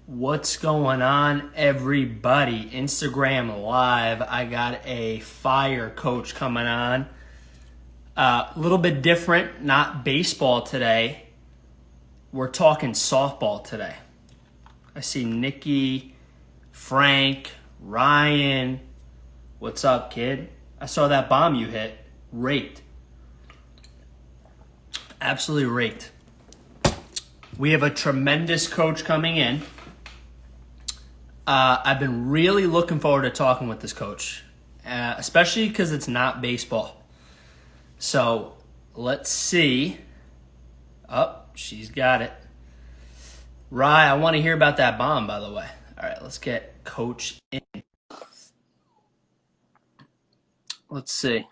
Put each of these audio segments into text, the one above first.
What's going on, everybody? Instagram Live. I got a fire coach coming on. A little bit different, not baseball today. We're talking softball today. I see Nikki, Frank, Ryan. What's up, kid? I saw that bomb you hit. Raked. Absolutely raked. We have a tremendous coach coming in. I've been really looking forward to talking with this coach, especially because it's not baseball. So let's see. Oh, she's got it. Rye, I want to hear about that bomb, by the way. All right, let's get coach in. Let's see.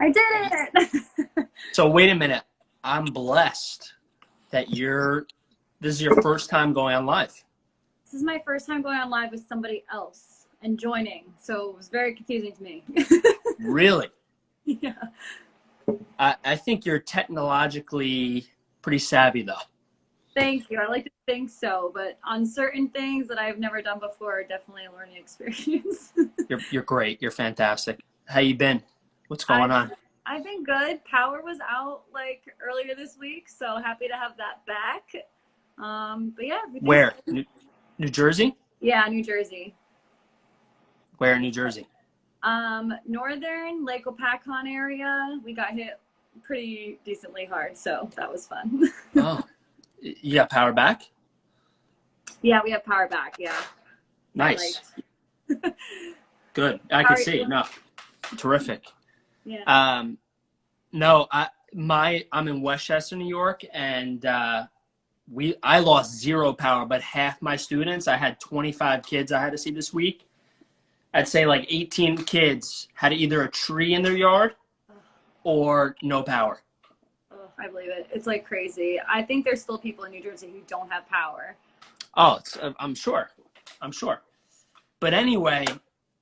I did it. So wait a minute. I'm blessed that this is your first time going on live. This is my first time going on live with somebody else and joining, so it was very confusing to me. Really? Yeah. I think you're technologically pretty savvy, though. Thank you. I like to think so, but on certain things that I've never done before, definitely a learning experience. You're great. You're fantastic. How you been? What's going on? I've been good. Power was out like earlier this week, so happy to have that back. But yeah. Where? New Jersey? Yeah, New Jersey. Where in New Jersey? Northern Lake Opakon area. We got hit pretty decently hard, so that was fun. Oh, you got power back? Yeah, we have power back. Yeah. Nice. Good. I can see. No, terrific. Yeah. No, I'm in Westchester, New York, and I lost zero power, but half my students, I had 25 kids I had to see this week. I'd say like 18 kids had either a tree in their yard or no power. Oh, I believe it. It's like crazy. I think there's still people in New Jersey who don't have power. Oh, I'm sure. But anyway,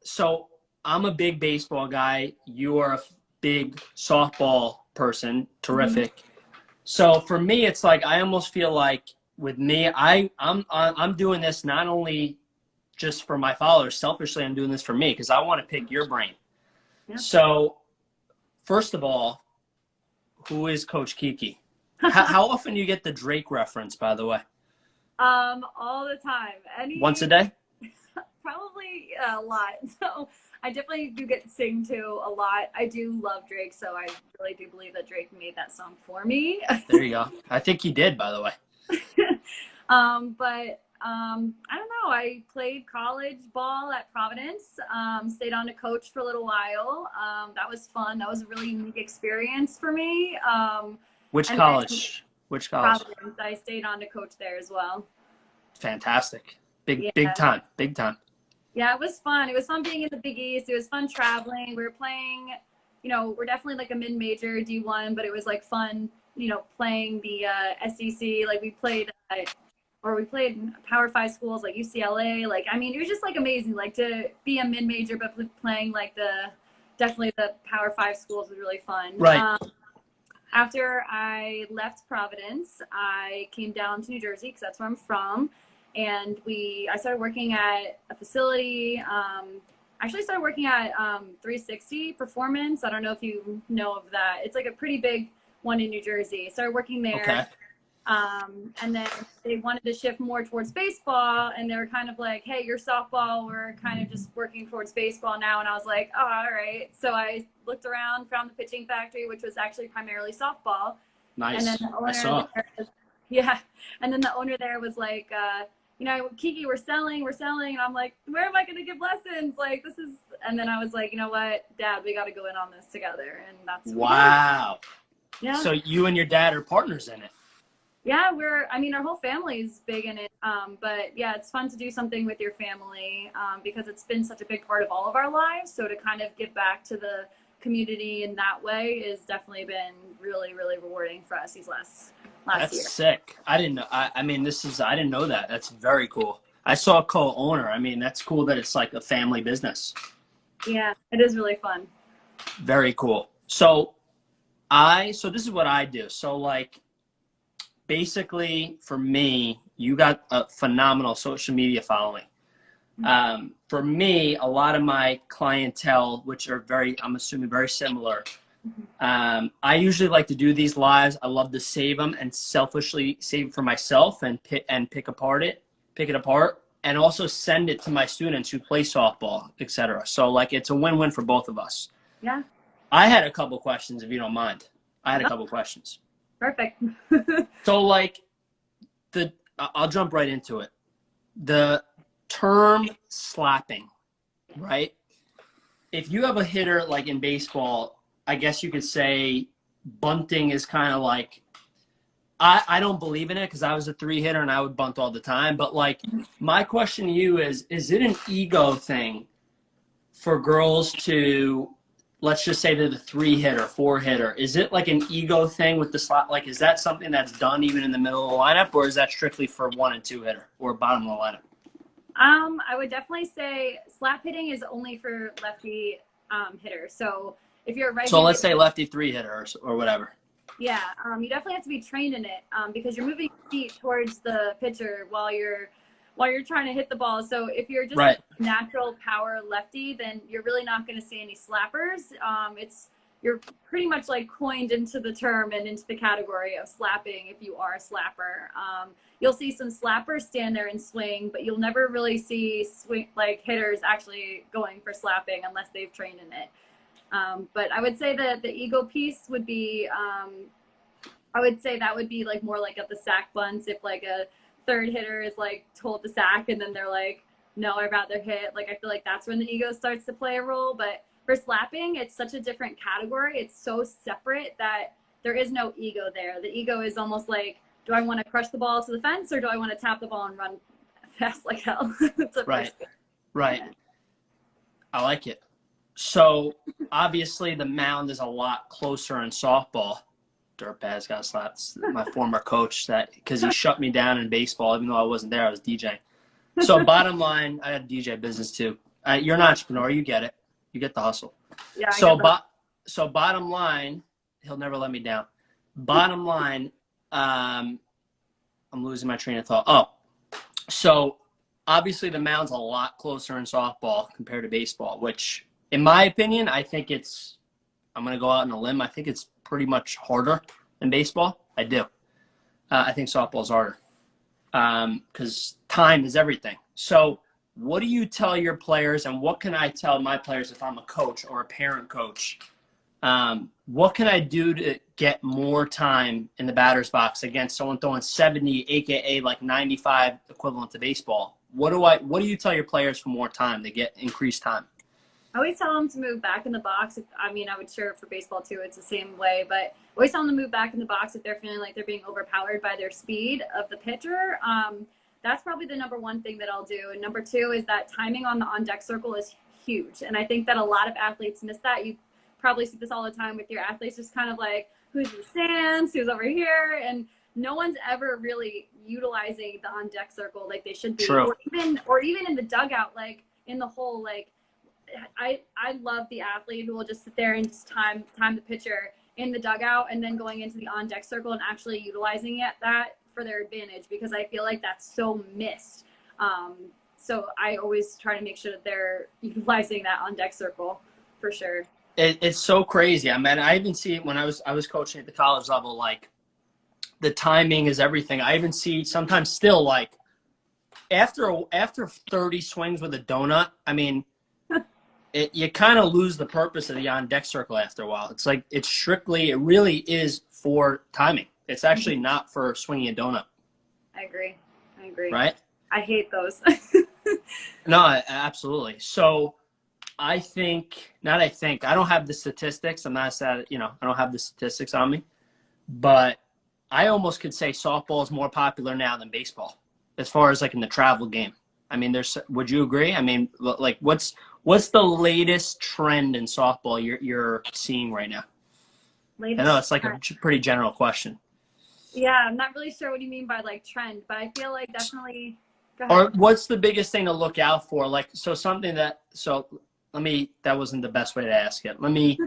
so I'm a big baseball guy. You are a big softball person. Terrific. Mm-hmm. So for me, it's like I almost feel like with me, I'm doing this not only just for my followers. Selfishly, I'm doing this for me because I want to pick your brain. Yeah. So first of all, who is Coach Kiki? How often do you get the Drake reference, by the way? All the time. Once a day? Probably a lot. So I definitely do get to sing to a lot. I do love Drake, so I really do believe that Drake made that song for me. There you go. I think he did, by the way. But I don't know. I played college ball at Providence. Stayed on to coach for a little while. That was fun. That was a really unique experience for me. Which college? Providence. I stayed on to coach there as well. Fantastic. Big time. Yeah, it was fun. It was fun being in the Big East. It was fun traveling. We were playing, we're definitely like a mid-major D1, but it was like fun, playing the SEC. Like we played Power 5 schools like UCLA. Like, I mean, it was just like amazing. Like to be a mid-major, but playing like definitely the Power 5 schools was really fun. Right. After I left Providence, I came down to New Jersey because that's where I'm from. And I started working at a facility. Actually started working at 360 Performance. I don't know if you know of that. It's like a pretty big one in New Jersey. Started working there. Okay. And then they wanted to shift more towards baseball. And they were kind of like, hey, you're softball. We're kind of just working towards baseball now. And I was like, oh, all right. So I looked around, found the pitching factory, which was actually primarily softball. Nice. And then the owner And then the owner there was like, Kiki, we're selling. And I'm like, where am I going to give lessons? Like, and then I was like, you know what, Dad, we got to go in on this together. And that's wow. Yeah. So you and your dad are partners in it. Yeah, our whole family is big in it. But yeah, it's fun to do something with your family because it's been such a big part of all of our lives. So to kind of give back to the community in that way has definitely been really, really rewarding for us these last year. That's sick. I didn't know. I didn't know that. That's very cool. I saw a co-owner. I mean, that's cool that it's like a family business. Yeah, it is really fun. Very cool. So this is what I do. So like basically for me, you got a phenomenal social media following. For me, a lot of my clientele, which are I'm assuming very similar, I usually like to do these lives. I love to save them and selfishly save for myself and pick it apart, and also send it to my students who play softball, etc. So like it's a win-win for both of us. Yeah. I had a couple questions, if you don't mind. I had a couple questions. Perfect. So like I'll jump right into it. The term slapping, right? If you have a hitter like in baseball, I guess you could say bunting is kind of like, I don't believe in it because I was a 3-hitter and I would bunt all the time. But like my question to you is it an ego thing for girls to, let's just say they're the 3-hitter, 4-hitter? Is it like an ego thing with the slap? Like, is that something that's done even in the middle of the lineup, or is that strictly for 1 and 2-hitter or bottom of the lineup? I would definitely say slap hitting is only for lefty hitters. So if you're a righty, so let's say lefty 3-hitter or whatever. Yeah, you definitely have to be trained in it because you're moving your feet towards the pitcher while you're trying to hit the ball. So if you're just a natural power lefty, then you're really not going to see any slappers. You're pretty much like coined into the term and into the category of slapping if you are a slapper. You'll see some slappers stand there and swing, but you'll never really see hitters actually going for slapping unless they've trained in it. But I would say that the ego piece would be, I would say that would be like more like at the sack bunts. If like a 3rd hitter is like told to sack and then they're like, no, I'd rather hit. Like, I feel like that's when the ego starts to play a role. But for slapping, it's such a different category. It's so separate that there is no ego there. The ego is almost like, do I want to crush the ball to the fence or do I want to tap the ball and run fast like hell? Right. I like it. So obviously the mound is a lot closer in softball. Dirtbags got slapped. My former coach, because he shut me down in baseball, even though I wasn't there, I was DJing. So bottom line, I had a DJ business too. You're an entrepreneur, you get it. You get the hustle. Yeah. So bottom line, he'll never let me down. Bottom line, I'm losing my train of thought. Oh, so obviously the mound's a lot closer in softball compared to baseball, which in my opinion, I think I'm going to go out on a limb. I think it's pretty much harder than baseball. I do. I think softball's harder because time is everything. So what do you tell your players, and what can I tell my players if I'm a coach or a parent coach? What can I do to get more time in the batter's box against someone throwing 70, aka like 95 equivalent to baseball? What do you tell your players for more time to get increased time? I always tell them to move back in the box. I would share it for baseball too. It's the same way, but always tell them to move back in the box if they're feeling like they're being overpowered by their speed of the pitcher. That's probably the number 1 thing that I'll do. And number 2 is that timing on the on-deck circle is huge. And I think that a lot of athletes miss that. You probably see this all the time with your athletes, just kind of like, who's in the stands, who's over here, and no one's ever really utilizing the on-deck circle like they should be. True. Or even in the dugout, like in the hole, like I love the athlete who will just sit there and just time the pitcher in the dugout and then going into the on-deck circle and actually utilizing that for their advantage, because I feel like that's so missed. So I always try to make sure that they're utilizing that on-deck circle for sure. It's so crazy. I mean, I even see it when I was coaching at the college level, like the timing is everything. I even see sometimes still like after 30 swings with a donut, I mean, you kind of lose the purpose of the on-deck circle after a while. It's like it really is for timing. It's actually not for swinging a donut. I agree. Right? I hate those. No, absolutely. So I don't have the statistics. I'm not sad, I don't have the statistics on me, but I almost could say softball is more popular now than baseball as far as like in the travel game. I mean, would you agree? I mean, like what's the latest trend in softball you're seeing right now? I know it's like a pretty general question. Yeah, I'm not really sure what you mean by like trend, but I feel like definitely. Go ahead. Or what's the biggest thing to look out for? Like, that wasn't the best way to ask it. Let me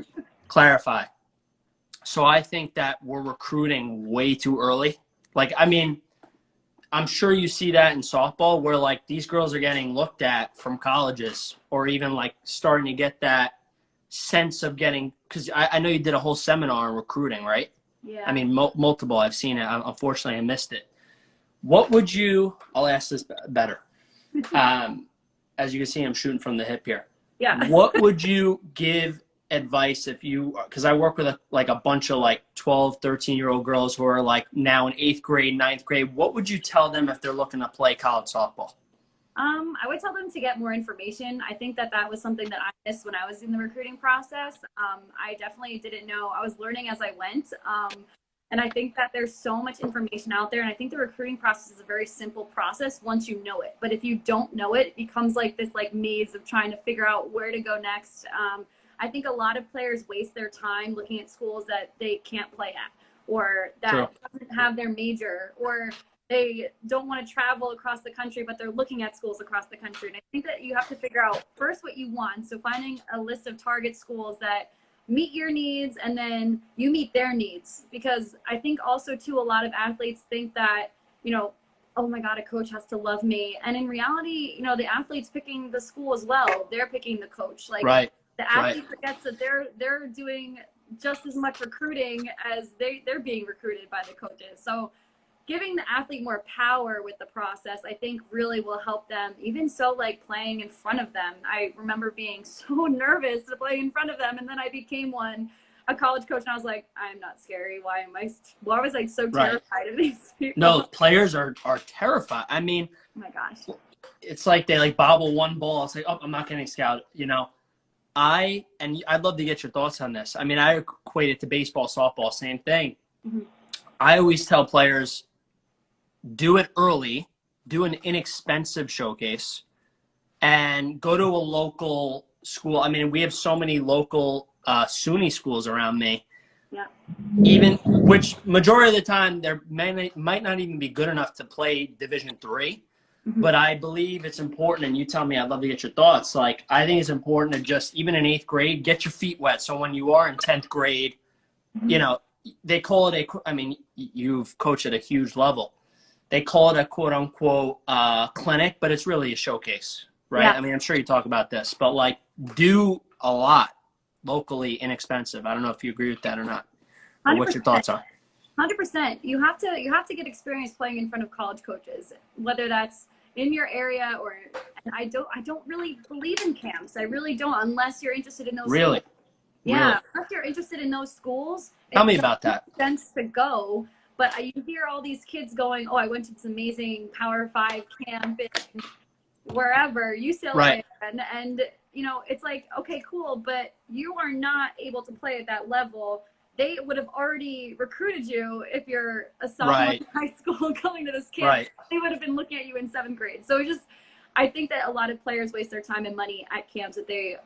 clarify. So I think that we're recruiting way too early. Like, I mean, I'm sure you see that in softball where like these girls are getting looked at from colleges or even like starting to get that sense of getting, because I know you did a whole seminar on recruiting, right? Yeah. I mean, multiple. I've seen it. Unfortunately, I missed it. What would you, I'll ask this better. As you can see, I'm shooting from the hip here. Yeah. What would you give advice if you, because I work with a bunch of like 12, 13-year-old girls who are like now in 8th grade, 9th grade. What would you tell them if they're looking to play college softball? I would tell them to get more information. I think that was something that I missed when I was in the recruiting process. I definitely didn't know. I was learning as I went. And I think that there's so much information out there. And I think the recruiting process is a very simple process once you know it. But if you don't know it, it becomes like this like maze of trying to figure out where to go next. I think a lot of players waste their time looking at schools that they can't play at or that doesn't have their major, or they don't want to travel across the country, but they're looking at schools across the country. And I think that you have to figure out first what you want. So finding a list of target schools that meet your needs and then you meet their needs. Because I think also too, a lot of athletes think that, you know, oh my God, a coach has to love me. And in reality, you know, the athlete's picking the school as well. They're picking the coach. Like the athlete forgets that they're doing just as much recruiting as they're being recruited by the coaches. So giving the athlete more power with the process, I think really will help them. Even so, like playing in front of them. I remember being so nervous to play in front of them. And then I became a college coach, and I was like, I'm not scary. Why was I so terrified of these people? No, players are terrified. I mean, oh my gosh. It's like they like bobble one ball. It's like, oh, I'm not getting scouted, you know. I'd love to get your thoughts on this. I mean, I equate it to baseball, softball, same thing. Mm-hmm. I always tell players, do it early, do an inexpensive showcase, and go to a local school. I mean, we have so many local SUNY schools around me. Yeah. Even which majority of the time they might not even be good enough to play Division III. Mm-hmm. But I believe it's important, and you tell me, I'd love to get your thoughts. Like, I think it's important to just, even in 8th grade, get your feet wet. So when you are in 10th grade, mm-hmm. you know, they call it I mean, you've coached at a huge level. They call it a quote unquote clinic, but it's really a showcase, right? Yeah. I mean, I'm sure you talk about this, but like do a lot locally, inexpensive. I don't know if you agree with that or not. Or what your thoughts are. 100%. You have to get experience playing in front of college coaches, whether that's in your area or. And I don't really believe in camps. I really don't, unless you're interested in those. Really? Schools. Yeah, unless you're interested in those schools. Tell me about that. It makes sense to go, but you hear all these kids going, "Oh, I went to this amazing Power 5 camp in wherever UCLA," right. and you know, it's like, okay, cool, but you are not able to play at that level. They would have already recruited you if you're a sophomore in high school going to this camp. Right. They would have been looking at you in 7th grade. So I think that a lot of players waste their time and money at camps that they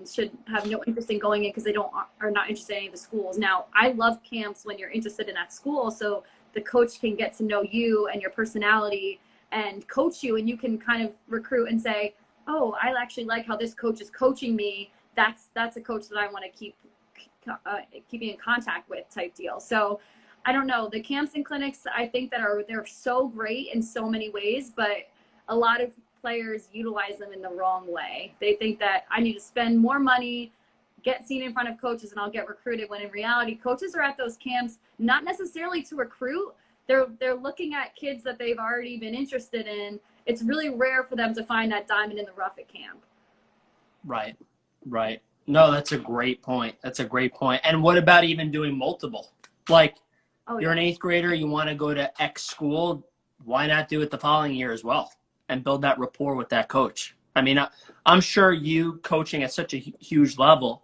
should have no interest in going in because they are not interested in any of the schools. Now, I love camps when you're interested in that school, so the coach can get to know you and your personality and coach you, and you can kind of recruit and say, oh, I actually like how this coach is coaching me. That's a coach that I want to keep keeping in contact with type deal. So I don't know, the camps and clinics, I think that they're so great in so many ways, but a lot of players utilize them in the wrong way. They think that I need to spend more money, get seen in front of coaches, and I'll get recruited, when in reality, coaches are at those camps not necessarily to recruit. They're looking at kids that they've already been interested in. It's really rare for them to find that diamond in the rough at camp. Right. No, that's a great point. And what about even doing multiple? Like, you're an 8th grader, you want to go to X school, why not do it the following year as well and build that rapport with that coach? I mean, I'm sure you coaching at such a huge level,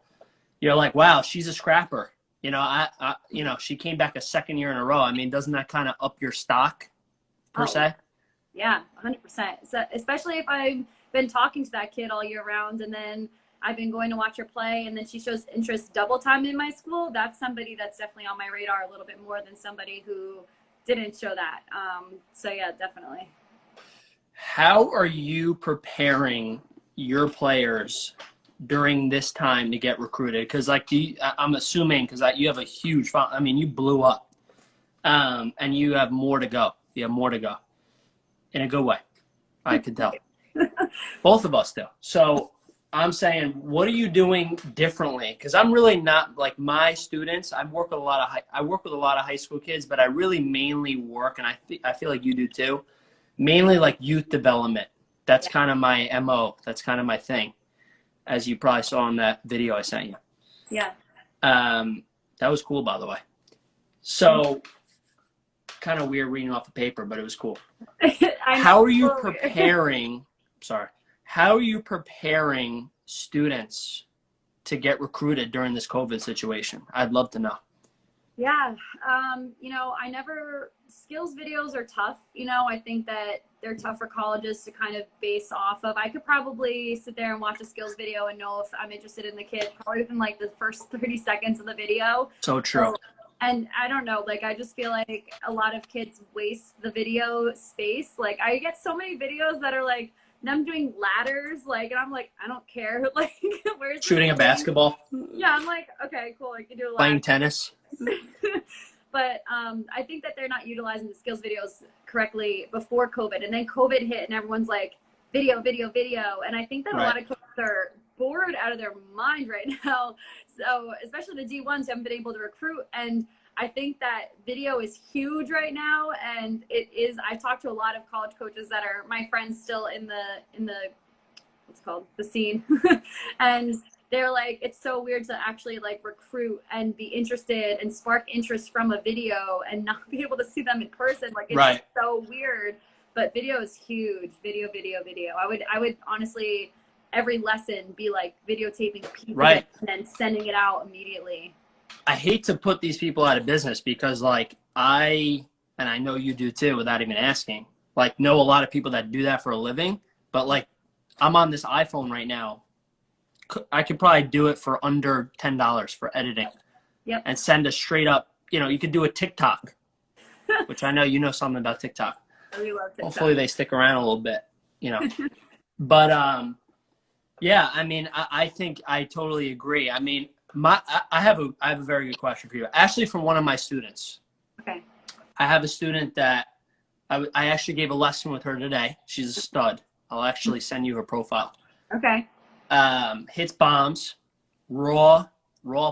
you're like, wow, she's a scrapper. You know, you know, she came back a 2nd year in a row. I mean, doesn't that kind of up your stock per se? Yeah, 100%. So, especially if I've been talking to that kid all year round, and then I've been going to watch her play, and then she shows interest double time in my school. That's somebody that's definitely on my radar a little bit more than somebody who didn't show that. So yeah, definitely. How are you preparing your players during this time to get recruited? Because like, I'm assuming, because you have a huge, I mean, you blew up. And you have more to go. You have more to go in a good way. I could tell. Both of us do. So I'm saying, what are you doing differently? Because I'm really not like my students. I work with a lot of high school kids, but I really mainly work, and I feel like you do too, mainly like youth development. That's kind of my MO. That's kind of my thing, as you probably saw in that video I sent you. Yeah. That was cool, by the way. So kind of weird reading off the paper, but it was cool. How are you preparing? Sorry. How are you preparing students to get recruited during this COVID situation? I'd love to know. Yeah. Skills videos are tough. I think that they're tough for colleges to kind of base off of. I could probably sit there and watch a skills video and know if I'm interested in the kid probably within like the first 30 seconds of the video. So true. And I don't know, like, I just feel like a lot of kids waste the video space. Like, I get so many videos that are like them doing ladders, like, and I'm like, I don't care. Like, where's shooting a basketball? Yeah, I'm like, okay, cool. I can do a ladder. Playing tennis. But I think that they're not utilizing the skills videos correctly before COVID. And then COVID hit and everyone's like, video. And I think that a lot of coaches are bored out of their mind right now. So especially the D1s who haven't been able to recruit. And I think that video is huge right now. And it is, I talked to a lot of college coaches that are my friends still in the what's called the scene. And they're like, it's so weird to actually like recruit and be interested and spark interest from a video and not be able to see them in person. Like, it's just so weird. But video is huge. Video. I would honestly, every lesson be like videotaping pieces and then sending it out immediately. I hate to put these people out of business because like and I know you do too without even asking, like know a lot of people that do that for a living, but like I'm on this iPhone right now. I could probably do it for under $10 for editing. Yep. And send a straight up, you could do a TikTok, which I know you know something about TikTok. We love TikTok. Hopefully they stick around a little bit, But yeah, I mean, I think I totally agree. I mean, I have a very good question for you. Actually, from one of my students. Okay. I have a student that I actually gave a lesson with her today. She's a stud. I'll actually send you her profile. Okay. Hits bombs, raw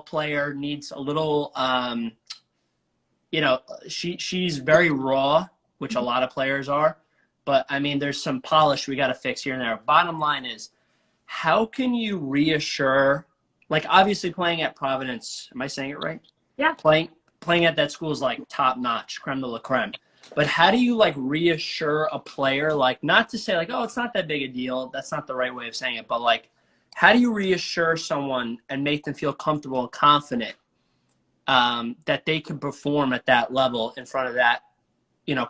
player, needs a little, she's very raw, which a lot of players are, but I mean, there's some polish we got to fix here and there. Bottom line is, how can you reassure, like obviously playing at Providence, am I saying it right? Yeah. Playing at that school is like top notch, creme de la creme. But how do you like reassure a player, like not to say like, oh, it's not that big a deal. That's not the right way of saying it. But like, how do you reassure someone and make them feel comfortable and confident that they can perform at that level in front of that,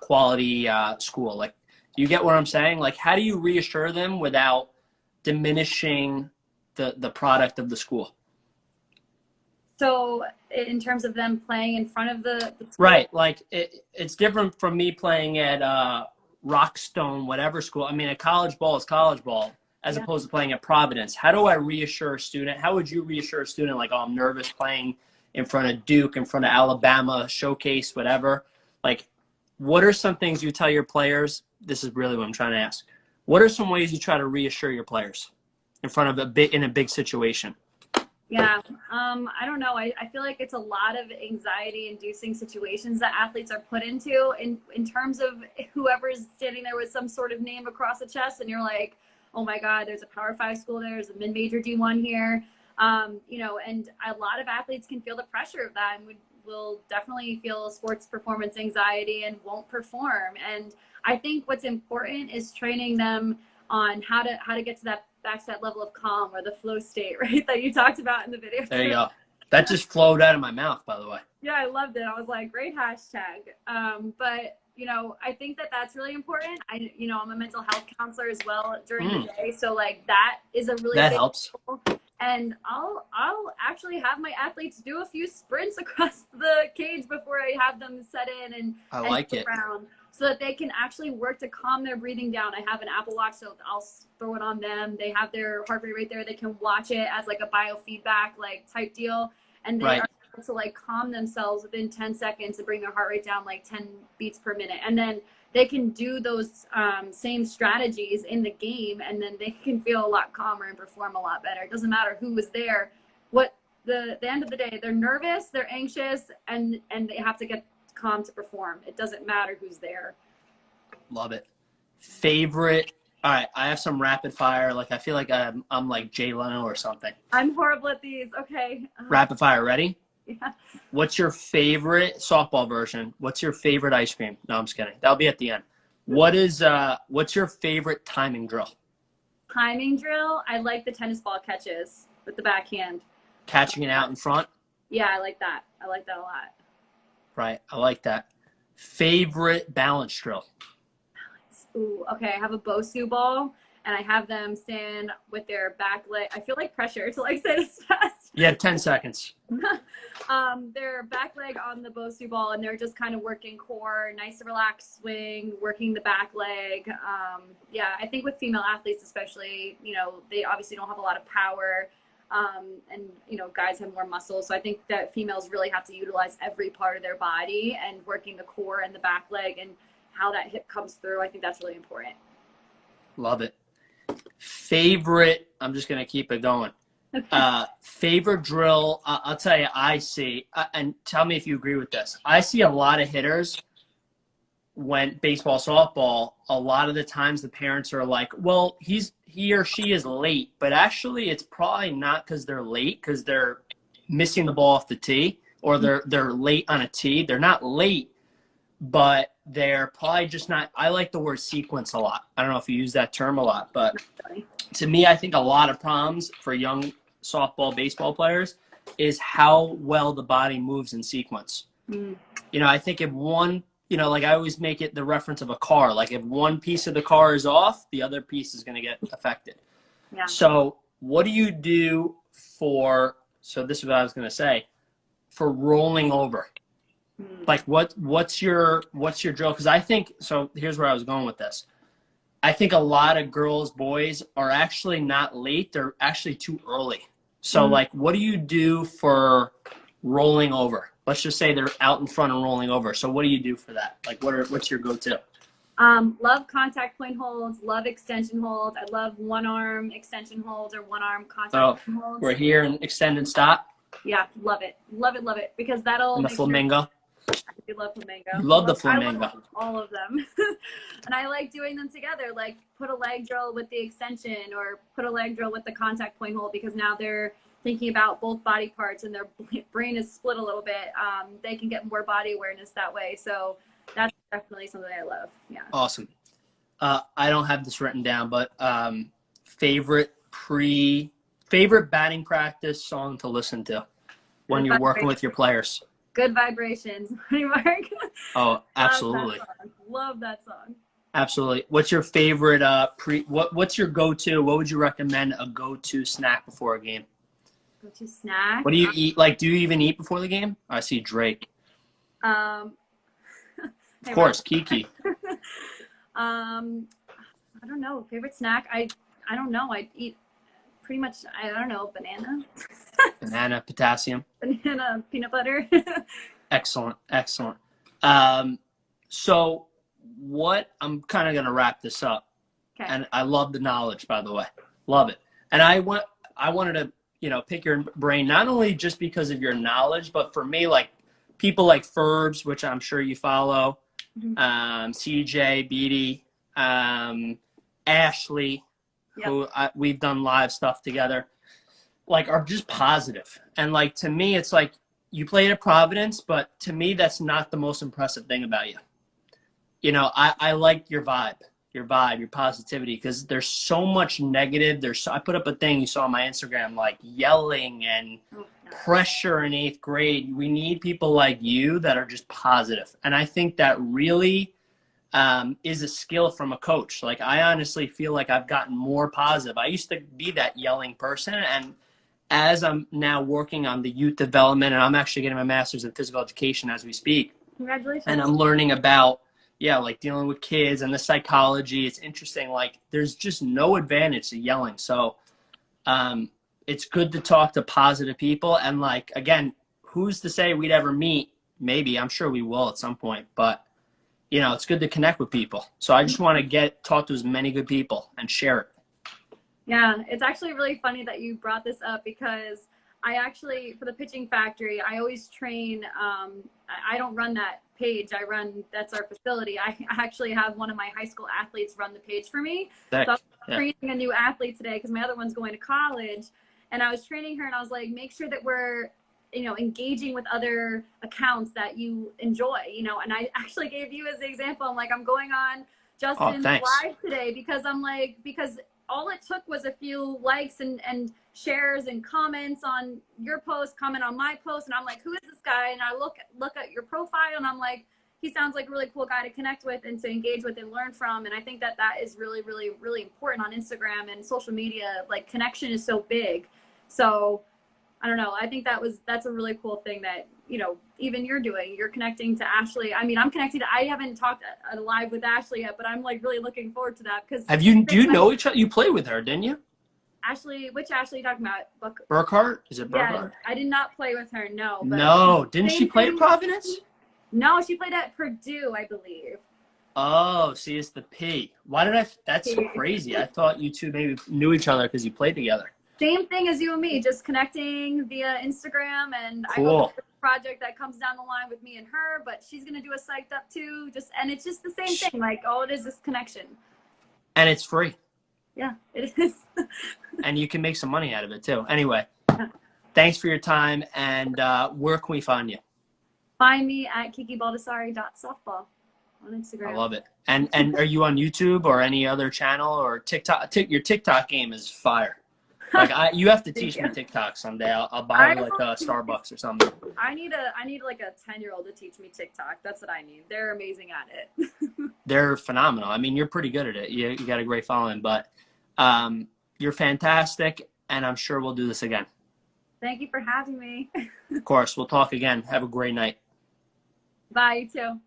quality school? Like, do you get what I'm saying? Like, how do you reassure them without diminishing the product of the school? So in terms of them playing in front of the school? Right. Like it's different from me playing at Rockstone, whatever school. I mean, a college ball is college ball as opposed to playing at Providence. How do I reassure a student? How would you reassure a student like, oh, I'm nervous playing in front of Duke, in front of Alabama, showcase, whatever? Like, what are some things you tell your players? This is really what I'm trying to ask. What are some ways you try to reassure your players in front of in a big situation? Yeah, I don't know. I feel like it's a lot of anxiety-inducing situations that athletes are put into in terms of whoever's standing there with some sort of name across the chest, and you're like, oh my God, there's a Power 5 school there, there's a mid-major D1 here, and a lot of athletes can feel the pressure of that and will definitely feel sports performance anxiety and won't perform. And I think what's important is training them on how to get to that level of calm or the flow state, right? That you talked about in the video. There you go. That just flowed out of my mouth, by the way. Yeah, I loved it. I was like, great hashtag. But I think that that's really important. I'm a mental health counselor as well during the day. So like that is a really big helps. Goal. And I'll actually have my athletes do a few sprints across the cage before I have them set in and like it. Around, so that they can actually work to calm their breathing down. I have an Apple Watch, so I'll throw it on them. They have their heart rate right there. They can watch it as like a biofeedback like type deal. And they are able to like calm themselves within 10 seconds and bring their heart rate down like 10 beats per minute. And then they can do those same strategies in the game, and then they can feel a lot calmer and perform a lot better. It doesn't matter who was there. What the end of the day, they're nervous, they're anxious, and they have to get calm to perform. It doesn't matter who's there. Love it. Favorite. All right, I have some rapid fire. Like I feel like I'm like Jay Leno or something. I'm horrible at these. Okay. Rapid fire. Ready? Yeah. What's your favorite softball version? What's your favorite ice cream? No, I'm just kidding. That'll be at the end. What's your favorite timing drill? Timing drill. I like the tennis ball catches with the backhand. Catching it out in front? Yeah, I like that. I like that a lot. Right. I like that. Favorite balance drill? Ooh, okay. I have a Bosu ball, and I have them stand with their back leg. I feel like pressure to like say this fast. You have 10 seconds. Their back leg on the Bosu ball, and they're just kind of working core, nice relaxed swing, working the back leg. Yeah, I think with female athletes especially, you know, they obviously don't have a lot of power, and, you know, guys have more muscles. So I think that females really have to utilize every part of their body, and working the core and the back leg and how that hip comes through. I think that's really important. Love it. Favorite, I'm just going to keep it going. Favorite drill, I'll tell you, I see, and tell me if you agree with this. I see a lot of hitters when baseball, softball, a lot of the times the parents are like, well, he or she is late, but actually it's probably not because they're late, because they're missing the ball off the tee, or they're late on a tee. They're not late, but they're probably just not. I like the word sequence a lot. I don't know if you use that term a lot, but to me, I think a lot of problems for young softball, baseball players is how well the body moves in sequence. You know, I think if one, you know, like I always make it the reference of a car. Like if one piece of the car is off, the other piece is going to get affected. Yeah. So what do you do for, so this is what I was going to say, for rolling over? Like what's your drill? Because I think, so here's where I was going with this. I think a lot of girls, boys are actually not late. They're actually too early. So like, what do you do for rolling over? Let's just say they're out in front and rolling over. So what do you do for that? Like what's your go-to? Love contact point holds, love extension holds. I love one arm extension holds or one arm contact point holds. We're here and extend and stop. Yeah, love it. Love it, love it. Because that'll and the flamingo. I do love flamingo. You love the flamingo. I love all of them. And I like doing them together, like put a leg drill with the extension or put a leg drill with the contact point hold, because now they're thinking about both body parts and their brain is split a little bit. They can get more body awareness that way. So that's definitely something I love. Yeah. Awesome. I don't have this written down, but favorite batting practice song to listen to when you're working with your players? Good Vibrations, Mark. Oh, absolutely. Love that song. Absolutely. What's your favorite what's your go-to? What would you recommend a go-to snack before a game? Go-to snack? What do you eat? Like, do you even eat before the game? I see Drake. Of course, Kiki. I don't know. Favorite snack? I don't know. I eat pretty much, I don't know, banana. Banana, potassium. Banana, peanut butter. Excellent, excellent. So I'm kind of going to wrap this up. Okay. And I love the knowledge, by the way. Love it. And I wanted to, you know, pick your brain, not only just because of your knowledge, but for me, like people like Ferbs, which I'm sure you follow, CJ, Beatty, Ashley, yep. who we've done live stuff together, like are just positive. And like, to me, it's like you played at Providence, but to me, that's not the most impressive thing about you. You know, I like your vibe, your positivity, because there's so much negative. I put up a thing you saw on my Instagram, like yelling and pressure in 8th grade. We need people like you that are just positive. And I think that really is a skill from a coach. Like, I honestly feel like I've gotten more positive. I used to be that yelling person. And as I'm now working on the youth development, and I'm actually getting my master's in physical education as we speak. Congratulations. And I'm learning about, like dealing with kids and the psychology. It's interesting. Like, there's just no advantage to yelling. So it's good to talk to positive people. And like, again, who's to say we'd ever meet? Maybe. I'm sure we will at some point. But, you know, it's good to connect with people. So I just want to talk to as many good people and share it. Yeah, it's actually really funny that you brought this up because I actually, for the Pitching Factory, I always train. I don't run that page. That's our facility. I actually have one of my high school athletes run the page for me. Sick. So I'm training a new athlete today because my other one's going to college. And I was training her and I was like, make sure that we're, you know, engaging with other accounts that you enjoy, you know. And I actually gave you as the example. I'm like, I'm going on Justin's live today because all it took was a few likes and shares and comments on your post, comment on my post. And I'm like, who is this guy? And I look at your profile and I'm like, he sounds like a really cool guy to connect with and to engage with and learn from. And I think that is really, really, really important on Instagram and social media. Like, connection is so big. So I don't know. I think that's a really cool thing that, you know, even you're doing. You're connecting to Ashley. I mean, I'm connected. I haven't talked live with Ashley yet, but I'm like really looking forward to that because. Do you know each other? You played with her, didn't you? Ashley, which Ashley are you talking about? Burkhart? Is it Burkhart? Yeah, I did not play with her. No. But no, didn't she play at Providence? No, she played at Purdue, I believe. Oh, see, it's the P. Why did I? That's crazy. I thought you two maybe knew each other because you played together. Same thing as you and me, just connecting via Instagram, and cool. I hope there's a project that comes down the line with me and her, but she's gonna do a psyched up too. And it's just the same thing. Like, all it is connection. And it's free. Yeah, it is. And you can make some money out of it too. Anyway, thanks for your time. And where can we find you? Find me at kikibaldassari.softball on Instagram. I love it. And are you on YouTube or any other channel or TikTok? Your TikTok game is fire. Like, you have to teach me TikTok someday. I'll buy like a Starbucks or something. I need like a 10-year-old to teach me TikTok. That's what I need. They're amazing at it. They're phenomenal. I mean, you're pretty good at it. You got a great following, but you're fantastic, and I'm sure we'll do this again. Thank you for having me. Of course. We'll talk again. Have a great night. Bye, you too.